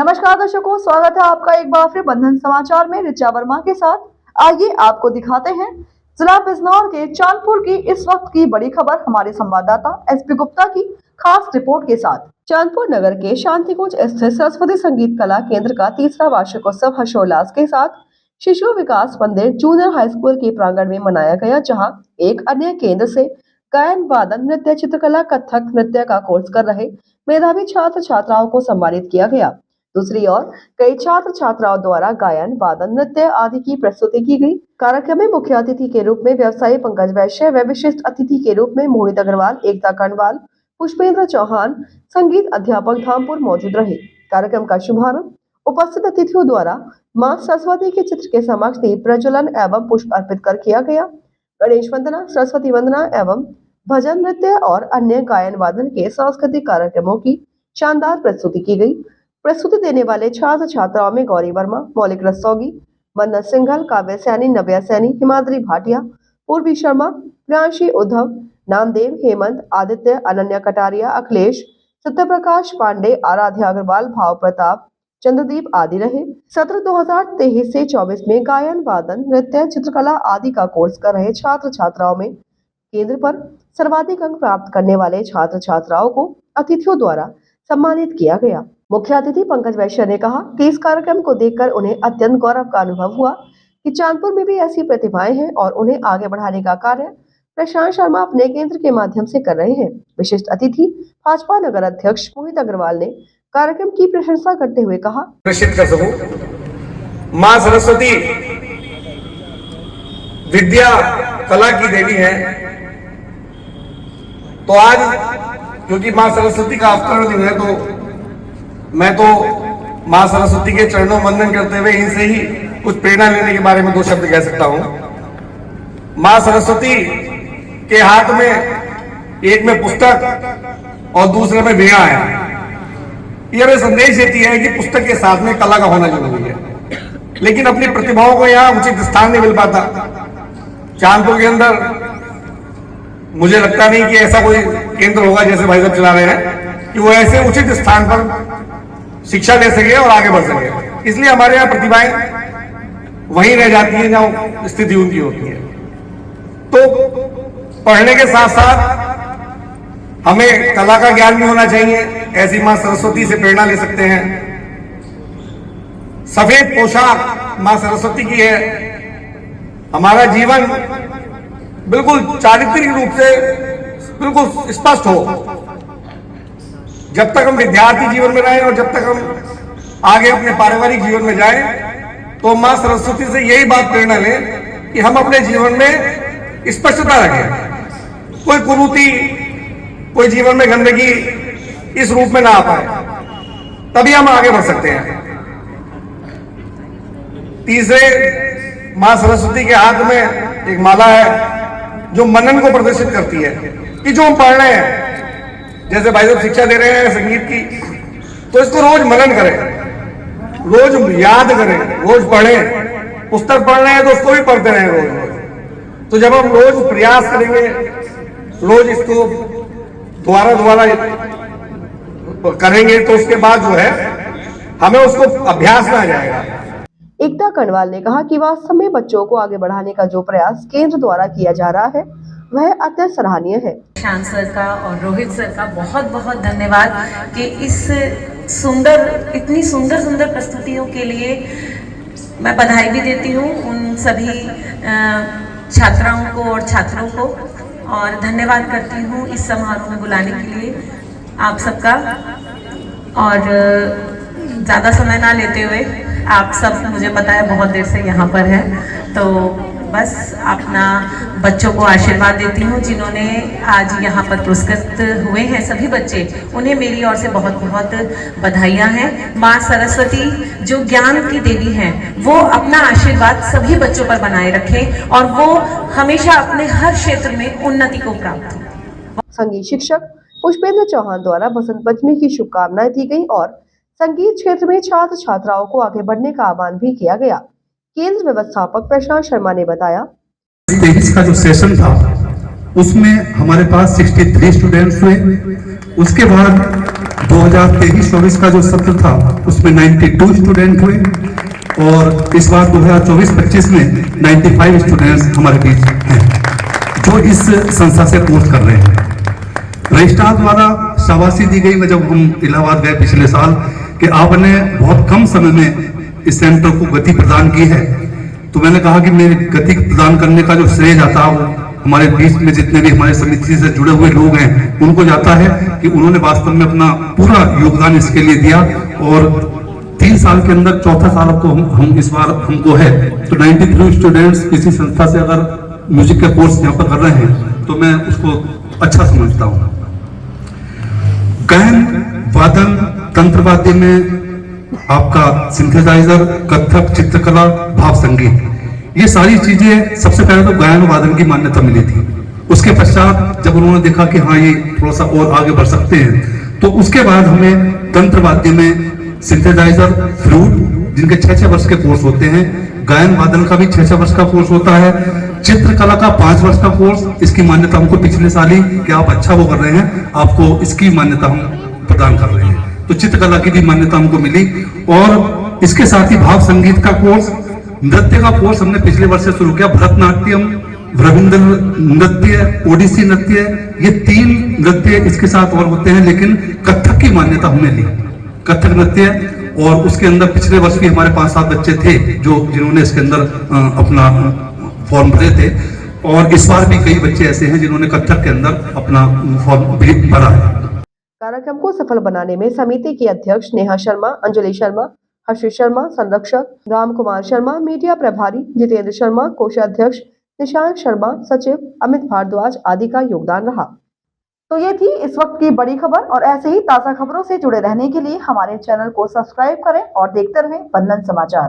नमस्कार दर्शकों, स्वागत है आपका एक बार फिर बंधन समाचार में ऋचा वर्मा के साथ। आइए आपको दिखाते हैं जिला बिजनौर के चांदपुर की इस वक्त की बड़ी खबर हमारे संवाददाता एसपी गुप्ता की खास रिपोर्ट के साथ। चांदपुर नगर के शांति कुंज स्थित सरस्वती संगीत कला केंद्र का तीसरा वार्षिकोत्सव हर्षोल्लास के साथ शिशु विकास मंदिर जूनियर हाई स्कूल के प्रांगण में मनाया गया, जहाँ एक अन्य केंद्र से गायन, वादन, नृत्य, चित्रकला, कथक नृत्य का कोर्स कर रहे मेधावी छात्र छात्राओं को सम्मानित किया गया। दूसरी ओर कई छात्र छात्राओं द्वारा गायन, वादन, नृत्य आदि की प्रस्तुति की गई। कार्यक्रम में मुख्य अतिथि के रूप में व्यवसायी पंकज वैश्य व विशिष्ट अतिथि के रूप में मोहित अग्रवाल, एकता कर्णवाल, पुष्पेंद्र चौहान, संगीत अध्यापक धामपुर मौजूद रहे। कार्यक्रम का शुभारंभ उपस्थित अतिथियों द्वारा मां सरस्वती के चित्र के समक्ष दीप प्रज्वलन एवं पुष्प अर्पित कर किया गया। गणेश वंदना, सरस्वती वंदना एवं भजन, नृत्य और अन्य गायन वादन के सांस्कृतिक कार्यक्रमों की शानदार प्रस्तुति की गई। प्रस्तुति देने वाले छात्र छात्राओं में गौरी वर्मा, मौलिक रस्तोगी, मन्नत सिंघल, काव्य सैनी, नव्या सैनी, हिमाद्री भाटिया, पूर्वी शर्मा, प्रियांशी उद्धव, नामदेव, हेमंत, आदित्य, अनन्या कटारिया, अखिलेश, सत्यप्रकाश पांडे, आराध्या अग्रवाल, भाव प्रताप, चंद्रदीप आदि रहे। सत्र 2023 से 24 में गायन, वादन, नृत्य, चित्रकला आदि का कोर्स कर रहे छात्र छात्राओं में केंद्र पर सर्वाधिक अंक प्राप्त करने वाले छात्र छात्राओं को अतिथियों द्वारा सम्मानित किया गया। मुख्य अतिथि पंकज वैश्य ने कहा कि इस कार्यक्रम को देखकर उन्हें अत्यंत गौरव का अनुभव हुआ कि चांदपुर में भी ऐसी प्रतिभाएं हैं और उन्हें आगे बढ़ाने का कार्य प्रशांत शर्मा अपने केंद्र के माध्यम से कर रहे हैं। विशिष्ट अतिथि भाजपा नगर अध्यक्ष मोहित अग्रवाल ने कार्यक्रम की प्रशंसा करते हुए कहा, प्रसिद्ध कर सकूं, माँ सरस्वती विद्या कला की देवी है। तो आज क्योंकि माँ सरस्वती का अवतरण दिन है, तो मैं तो माँ सरस्वती के चरणों वंदन करते हुए इनसे ही कुछ प्रेरणा लेने के बारे में दो शब्द कह सकता हूं। माँ सरस्वती के हाथ में एक में पुस्तक और दूसरे में वीणा है। यह हमें संदेश देती है कि पुस्तक के साथ में कला का होना जरूरी है, लेकिन अपनी प्रतिभाओं को यहाँ उचित स्थान नहीं मिल पाता। चांदपुर के अंदर मुझे लगता नहीं कि ऐसा कोई केंद्र होगा जैसे भाई साहब चला रहे हैं कि वो ऐसे उचित स्थान पर शिक्षा ले सके और आगे बढ़ सके। इसलिए हमारे यहाँ प्रतिभाएं वहीं रह जाती हैं जहां स्थिति उनकी होती है। तो पढ़ने के साथ साथ हमें कला का ज्ञान भी होना चाहिए। ऐसी मां सरस्वती से प्रेरणा ले सकते हैं। सफेद पोशाक मां सरस्वती की है। हमारा जीवन बिल्कुल चारित्रिक रूप से बिल्कुल स्पष्ट हो। जब तक हम विद्यार्थी जीवन में रहें और जब तक हम आगे अपने पारिवारिक जीवन में जाएं, तो मां सरस्वती से यही बात प्रेरणा लें कि हम अपने जीवन में स्पष्टता रखें। कोई कुरीति, कोई जीवन में गंदगी इस रूप में ना आ पाए, तभी हम आगे बढ़ सकते हैं। तीसरे, मां सरस्वती के हाथ में एक माला है जो मनन को प्रदर्शित करती है कि जो हम पढ़ रहे हैं, जैसे भाई साहब शिक्षा दे रहे हैं संगीत की, तो इसको रोज मनन करें, रोज याद करें, रोज पढ़ें। पुस्तक पढ़ रहे हैं तो उसको भी पढ़ते रहें रोज रोज। तो जब हम रोज प्रयास करेंगे, रोज इसको दोबारा करेंगे, तो उसके बाद जो है हमें उसको अभ्यास में आ जाएगा। एकता कर्णवाल ने कहा कि वास्तव में बच्चों को आगे बढ़ाने का जो प्रयास केंद्र द्वारा किया जा रहा है वह अत्यंत सराहनीय है। शांत सर का और रोहित सर का बहुत बहुत धन्यवाद कि इतनी सुंदर प्रस्तुतियों के लिए मैं बधाई भी देती हूँ उन सभी छात्राओं को और छात्रों को, और धन्यवाद करती हूँ इस समारोह में बुलाने के लिए आप सबका। और ज़्यादा समय ना लेते हुए, आप सब मुझे पता है बहुत देर से यहाँ पर है, तो बस अपना बच्चों को आशीर्वाद देती हूँ जिन्होंने आज यहाँ पर पुरस्कृत हुए हैं। सभी बच्चे, उन्हें मेरी ओर से बहुत बहुत बधाइयाँ हैं। माँ सरस्वती जो ज्ञान की देवी हैं, वो अपना आशीर्वाद सभी बच्चों पर बनाए रखें और वो हमेशा अपने हर क्षेत्र में उन्नति को प्राप्त हो। संगीत शिक्षक पुष्पेंद्र चौहान द्वारा बसंत पंचमी की शुभकामनाएं दी गई और संगीत क्षेत्र में छात्र छात्राओं को आगे बढ़ने का आह्वान भी किया गया। केंद्र व्यवस्थापक प्रशांत शर्मा ने बताया, 23 का जो सेशन था उसमें हमारे पास 63 स्टूडेंट्स हुए। उसके बाद 2023-24 का जो सत्र था उसमें 92 स्टूडेंट हुए और इस बार 2024-25 में 95 स्टूडेंट्स हमारे बीच हैं जो इस संस्था से कोर्स कर रहे हैं। रजिस्ट्रार द्वारा शाबाशी दी गई, जब हम इलाहाबाद गए पिछले साल, कि आपने बहुत कम समय में इस सेंटर को गति प्रदान की है, तो मैंने कहा कि मेरे गति प्रदान करने का जो श्रेय जाता है वो हमारे बीच में जितने भी हमारे समिति से जुड़े हुए लोग हैं उनको जाता है कि उन्होंने वास्तव में अपना पूरा योगदान इसके लिए दिया। और 3 साल के अंदर चौथा साल अब तो हम इस बार हमको है, तो 93 स्टूडेंट्स किसी संस्था से अगर म्यूजिक का कोर्स यहाँ पर कर रहे हैं तो मैं उसको अच्छा समझता हूँ। गायन, वादन, तंत्र वाद्य में आपका सिंथेसाइजर, कथक, चित्रकला, भाव संगीत, ये सारी चीजें सबसे पहले तो गायन वादन की मान्यता मिली थी। उसके पश्चात जब उन्होंने देखा कि हाँ ये थोड़ा सा और आगे बढ़ सकते हैं, तो उसके बाद हमें तंत्र वाद्य में सिंथेसाइजर, फ्लूट, जिनके 6-6 वर्ष के कोर्स होते हैं, गायन वादन का भी 6-6 वर्ष का कोर्स होता है, चित्रकला का 5 वर्ष का कोर्स, इसकी मान्यता हमको पिछले साल ही कि आप अच्छा वो कर रहे हैं, आपको इसकी मान्यता हम प्रदान कर रहे हैं, तो चित्रकला की भी मान्यता हमको मिली। और इसके साथ ही भाव संगीत का कोर्स, नृत्य का कोर्स हमने पिछले वर्ष से शुरू किया। भरतनाट्यम, रविंद्र नृत्य, ओडिसी नृत्य, ये 3 नृत्य इसके साथ और होते हैं, लेकिन कथक की मान्यता हमने ली, कथक नृत्य। और उसके अंदर पिछले वर्ष भी हमारे 5-7 बच्चे थे जिन्होंने इसके अंदर अपना फॉर्म भरे थे, और इस बार भी कई बच्चे ऐसे हैं जिन्होंने कथक के अंदर अपना फॉर्म भी भरा है। कार्यक्रम को सफल बनाने में समिति की अध्यक्ष नेहा शर्मा, अंजलि शर्मा, हर्षित शर्मा, संरक्षक राम कुमार शर्मा, मीडिया प्रभारी जितेंद्र शर्मा, कोषाध्यक्ष निशांक शर्मा, सचिव अमित भारद्वाज आदि का योगदान रहा। तो ये थी इस वक्त की बड़ी खबर, और ऐसे ही ताज़ा खबरों से जुड़े रहने के लिए हमारे चैनल को सब्सक्राइब करें और देखते रहें बंधन समाचार।